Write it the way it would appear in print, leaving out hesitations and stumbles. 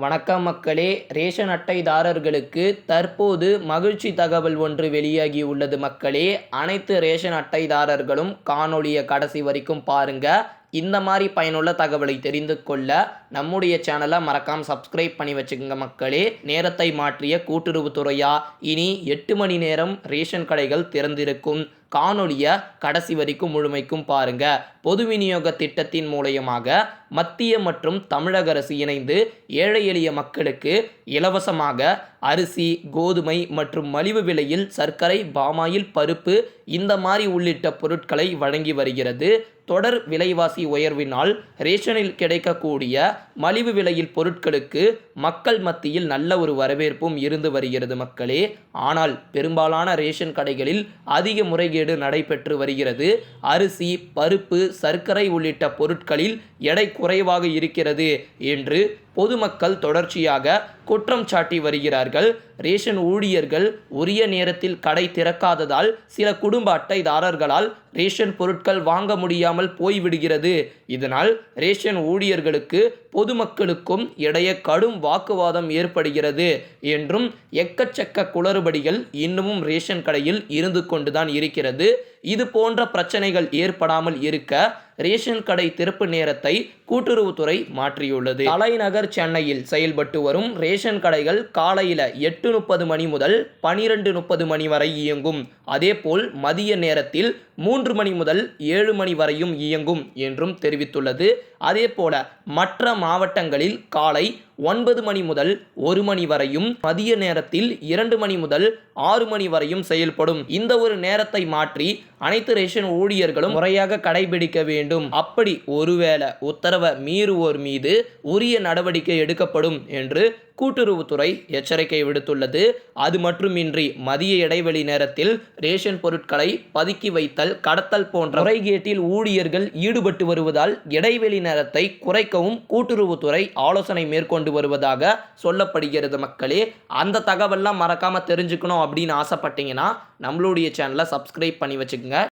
வணக்கம் மக்களே. ரேஷன் அட்டைதாரர்களுக்கு தற்போது மகிழ்ச்சி தகவல் ஒன்று வெளியாகி உள்ளது மக்களே. அனைத்து ரேஷன் அட்டைதாரர்களும் காணொளியை கடைசி வரைக்கும் பாருங்க. இந்த மாதிரி பயனுள்ள தகவலை தெரிந்து கொள்ள நம்முடைய சேனலை மறக்காம சப்ஸ்கிரைப் பண்ணி வச்சுக்கோங்க மக்களே. நேரத்தை மாற்றிய கூட்டுறவுத்துறையா, இனி 8 மணி நேரம் ரேஷன் கடைகள் திறந்திருக்கும். காணொளியை கடைசி வரைக்கும் முழுமைக்கும் பாருங்க. பொது விநியோக திட்டத்தின் மூலயமாக மத்திய மற்றும் தமிழக அரசு இணைந்து ஏழை எளிய மக்களுக்கு இலவசமாக அரிசி, கோதுமை மற்றும் மலிவு விலையில் சர்க்கரை, பாமாயில், பருப்பு இந்த மாதிரி உள்ளிட்ட பொருட்களை வழங்கி வருகிறது. தொடர் விலைவாசி உயர்வினால் ரேஷனில் கிடைக்கக்கூடிய மலிவு விலையில் பொருட்களுக்கு மக்கள் மத்தியில் நல்ல ஒரு வரவேற்பும் இருந்து வருகிறது மக்களே. ஆனால் பெரும்பாலான ரேஷன் கடைகளில் அதிக முறைகேடு நடைபெற்று வருகிறது. அரிசி, பருப்பு, சர்க்கரை உள்ளிட்ட பொருட்களில் எடை குறைவாக இருக்கிறது என்று பொதுமக்கள் தொடர்ச்சியாக குற்றம் சாட்டி வருகிறார்கள். ரேஷன் ஊழியர்கள் உரிய நேரத்தில் கடை திறக்காததால் சில குடும்ப அட்டைதாரர்களால் ரேஷன் பொருட்கள் வாங்க முடியாமல் போய்விடுகிறது. இதனால் ரேஷன் ஊழியர்களுக்கு பொதுமக்களுக்கும் இடையே கடும் வாக்குவாதம் ஏற்படுகிறது என்றும் எக்கச்சக்க குளறுபடிகள் இன்னமும் ரேஷன் கடையில் இருந்து கொண்டுதான் இருக்கிறது. இது போன்ற பிரச்சனைகள் ஏற்படாமல் இருக்க ரேஷன் கடை திறப்பு நேரத்தை கூட்டுறவுத்துறை மாற்றியுள்ளது. தலைநகர் சென்னையில் செயல்பட்டு வரும் ரேஷன் கடைகள் காலையில் 8:30 மணி முதல் 12:30 மணி வரை இயங்கும். அதேபோல் மதிய நேரத்தில் 3 மணி முதல் 7 மணி வரையும் இயங்கும் என்றும் தெரிவித்துள்ளது. அதேபோல மற்ற மாவட்டங்களில் காலை 9 மணி முதல் 1 மணி வரையும், மதிய நேரத்தில் 2 மணி முதல் 6 மணி வரையும் செயல்படும். இந்த ஒரு நேரத்தை மாற்றி அனைத்து ரேஷன் ஊழியர்களும் முறையாக கடைபிடிக்க வேண்டும். அப்படி ஒருவேளை உத்தரவை மீறுவோர் மீது உரிய நடவடிக்கை எடுக்கப்படும் என்று கூட்டுறவுத்துறை எச்சரிக்கை விடுத்துள்ளது. அது மட்டுமின்றி மதிய இடைவெளி நேரத்தில் ரேஷன் பொருட்களை பதுக்கி வைத்தல், கடத்தல் போன்ற முறைகேட்டில் ஊழியர்கள் ஈடுபட்டு வருவதால் இடைவெளி நேரத்தை குறைக்கவும் கூட்டுறவுத்துறை ஆலோசனை மேற்கொண்டு வருவதாக சொல்லப்படுகிறது மக்களே. அந்த தகவல்லாம் மறக்காம தெரிஞ்சுக்கணும் அப்படின்னு ஆசைப்பட்டீங்கன்னா நம்மளுடைய சேனலை சப்ஸ்கிரைப் பண்ணி வச்சுக்கோங்க.